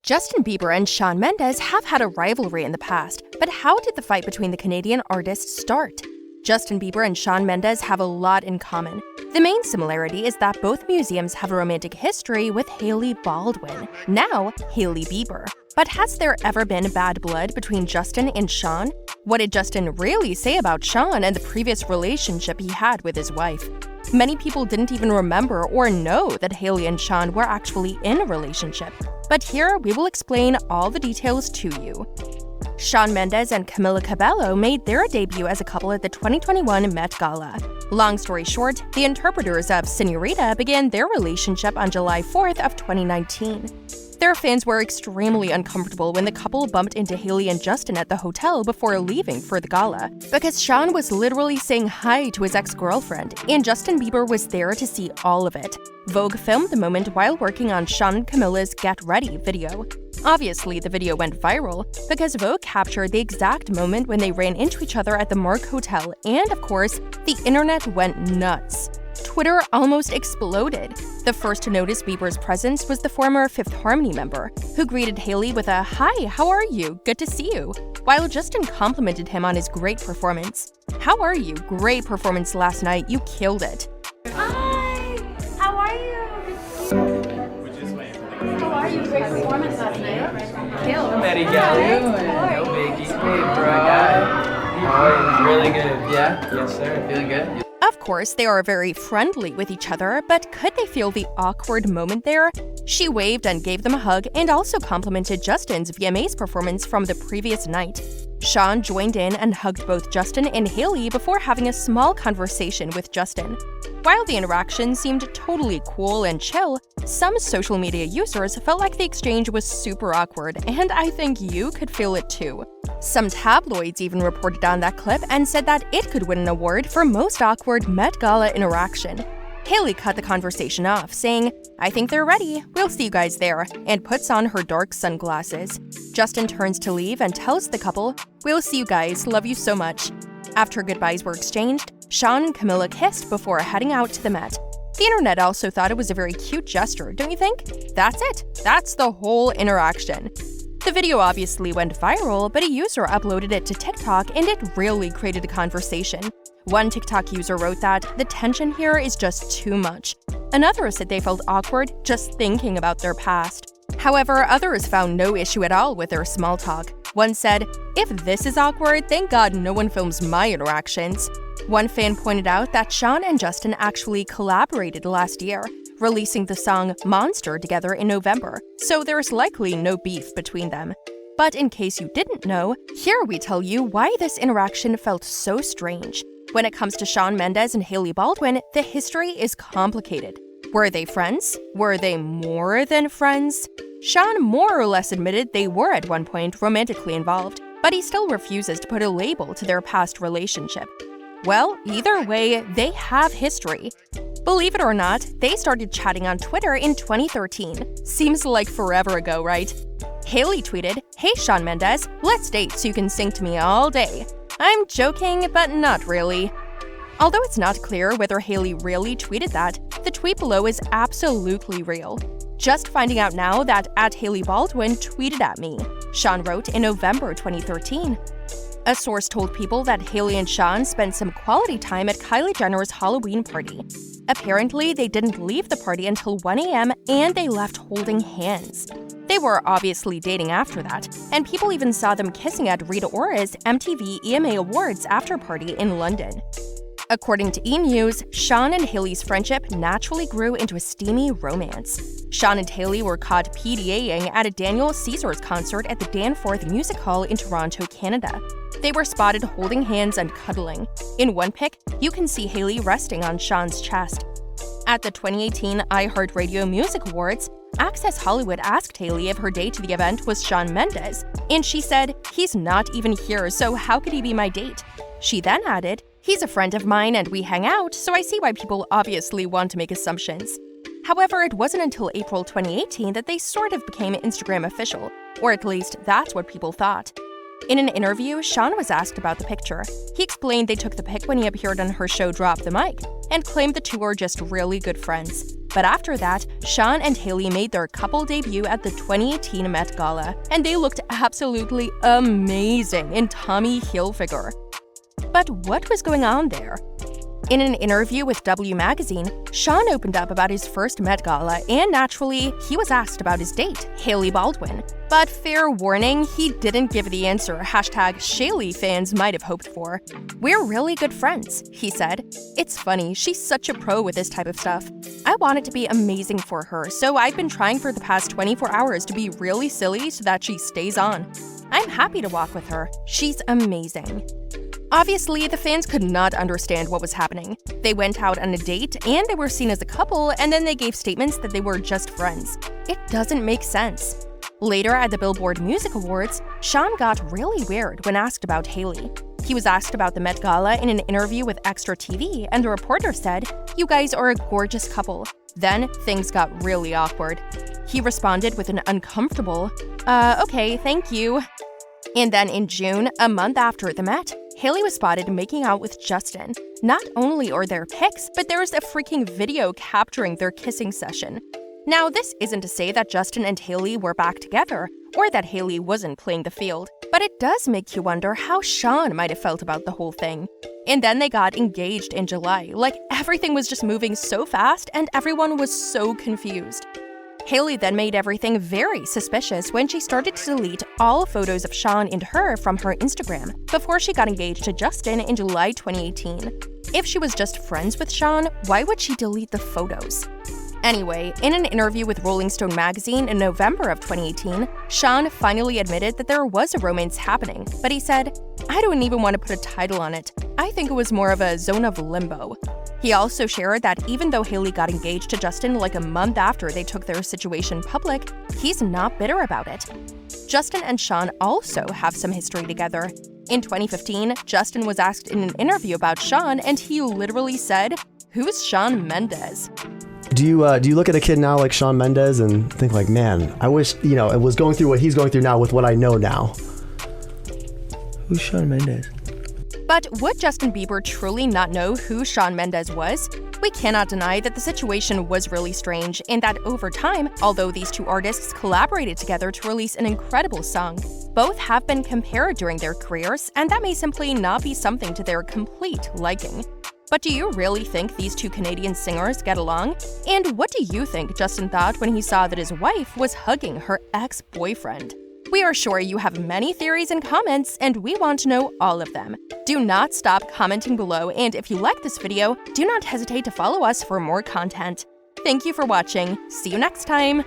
Justin Bieber and Shawn Mendes have had a rivalry in the past, but how did the fight between the Canadian artists start? Justin Bieber and Shawn Mendes have a lot in common. The main similarity is that both museums have a romantic history with Hailey Baldwin, now Hailey Bieber. But has there ever been bad blood between Justin and Shawn? What did Justin really say about Shawn and the previous relationship he had with his wife? Many people didn't even remember or know that Hailey and Shawn were actually in a relationship. But here, we will explain all the details to you. Shawn Mendes and Camila Cabello made their debut as a couple at the 2021 Met Gala. Long story short, the interpreters of Similarity began their relationship on July 4th of 2019. Their fans were extremely uncomfortable when the couple bumped into Hailey and Justin at the hotel before leaving for the gala, because Shawn was literally saying hi to his ex-girlfriend, and Justin Bieber was there to see all of it. Vogue filmed the moment while working on Shawn and Camila's Get Ready video. Obviously, the video went viral because Vogue captured the exact moment when they ran into each other at the Mark Hotel, and of course, the internet went nuts. Twitter almost exploded. The first to notice Bieber's presence was the former Fifth Harmony member, who greeted Hailey with a "Hi, how are you? Good to see you," while Justin complimented him on his great performance. "How are you? Great performance last night, you killed it." Hi, how are you? How are you? Great performance last night. Killed. I'm Eddie Gallo. No biggie. Hey, bro. Oh, really good. Yeah? Yes, sir. Feeling good? Of course, they are very friendly with each other, but could they feel the awkward moment there? She waved and gave them a hug and also complimented Justin's VMAs performance from the previous night. Shawn joined in and hugged both Justin and Hailey before having a small conversation with Justin. While the interaction seemed totally cool and chill, some social media users felt like the exchange was super awkward, and I think you could feel it too. Some tabloids even reported on that clip and said that it could win an award for most awkward Met Gala interaction. Hailey cut the conversation off, saying, "I think they're ready, we'll see you guys there," and puts on her dark sunglasses. Justin turns to leave and tells the couple, "We'll see you guys, love you so much." After goodbyes were exchanged, Shawn and Camila kissed before heading out to the Met. The internet also thought it was a very cute gesture, don't you think? That's it. That's the whole interaction. The video obviously went viral, but a user uploaded it to TikTok and it really created a conversation. One TikTok user wrote that the tension here is just too much. Another said they felt awkward just thinking about their past. However, others found no issue at all with their small talk. One said, "If this is awkward, thank God no one films my interactions." One fan pointed out that Shawn and Justin actually collaborated last year, releasing the song Monster together in November, so there's likely no beef between them. But in case you didn't know, here we tell you why this interaction felt so strange. When it comes to Shawn Mendes and Hailey Baldwin, the history is complicated. Were they friends? Were they more than friends? Shawn more or less admitted they were at one point romantically involved, but he still refuses to put a label to their past relationship. Well, either way, they have history. Believe it or not, they started chatting on Twitter in 2013. Seems like forever ago, right? Hailey tweeted, "Hey Shawn Mendes, let's date so you can sing to me all day." I'm joking, but not really. Although it's not clear whether Hailey really tweeted that, the tweet below is absolutely real. "Just finding out now that @Hailey Baldwin tweeted at me," Shawn wrote in November 2013. A source told People that Hailey and Shawn spent some quality time at Kylie Jenner's Halloween party. Apparently, they didn't leave the party until 1 a.m. and they left holding hands. They were obviously dating after that, and people even saw them kissing at Rita Ora's MTV EMA Awards after party in London. According to E! News, Shawn and Hailey's friendship naturally grew into a steamy romance. Shawn and Hailey were caught PDAing at a Daniel Caesar's concert at the Danforth Music Hall in Toronto, Canada. They were spotted holding hands and cuddling. In one pic, you can see Hailey resting on Shawn's chest. At the 2018 iHeartRadio Music Awards, Access Hollywood asked Hailey if her date to the event was Shawn Mendes, and she said, "He's not even here, so how could he be my date?" She then added, "He's a friend of mine and we hang out, so I see why people obviously want to make assumptions." However, it wasn't until April 2018 that they sort of became Instagram official, or at least that's what people thought. In an interview, Shawn was asked about the picture. He explained they took the pic when he appeared on her show Drop the Mic, and claimed the two were just really good friends. But after that, Shawn and Hailey made their couple debut at the 2018 Met Gala, and they looked absolutely amazing in Tommy Hilfiger. But what was going on there? In an interview with W Magazine, Shawn opened up about his first Met Gala, and naturally, he was asked about his date, Hailey Baldwin. But fair warning, he didn't give the answer #Shailey fans might have hoped for. "We're really good friends," he said. "It's funny, she's such a pro with this type of stuff. I want it to be amazing for her, so I've been trying for the past 24 hours to be really silly so that she stays on. I'm happy to walk with her. She's amazing." Obviously, the fans could not understand what was happening. They went out on a date, and they were seen as a couple, and then they gave statements that they were just friends. It doesn't make sense. Later at the Billboard Music Awards, Shawn got really weird when asked about Hailey. He was asked about the Met Gala in an interview with Extra TV, and the reporter said, "You guys are a gorgeous couple." Then things got really awkward. He responded with an uncomfortable, "Okay, thank you." And then in June, a month after the Met, Hailey was spotted making out with Justin. Not only are there pics, but there's a freaking video capturing their kissing session. Now, this isn't to say that Justin and Hailey were back together, or that Hailey wasn't playing the field, but it does make you wonder how Shawn might have felt about the whole thing. And then they got engaged in July, like everything was just moving so fast and everyone was so confused. Hailey then made everything very suspicious when she started to delete all photos of Shawn and her from her Instagram before she got engaged to Justin in July 2018. If she was just friends with Shawn, why would she delete the photos? Anyway, in an interview with Rolling Stone magazine in November of 2018, Shawn finally admitted that there was a romance happening, but he said, "I don't even want to put a title on it. I think it was more of a zone of limbo." He also shared that even though Hailey got engaged to Justin like a month after they took their situation public, he's not bitter about it. Justin and Shawn also have some history together. In 2015, Justin was asked in an interview about Shawn, and he literally said, "Who's Shawn Mendes?" Do you look at a kid now like Shawn Mendes and think like, man, I wish, it was going through what he's going through now with what I know now? Who's Shawn Mendes? But would Justin Bieber truly not know who Shawn Mendes was? We cannot deny that the situation was really strange, and that over time, although these two artists collaborated together to release an incredible song, both have been compared during their careers, and that may simply not be something to their complete liking. But do you really think these two Canadian singers get along? And what do you think Justin thought when he saw that his wife was hugging her ex-boyfriend? We are sure you have many theories and comments, and we want to know all of them. Do not stop commenting below, and if you like this video, do not hesitate to follow us for more content. Thank you for watching. See you next time!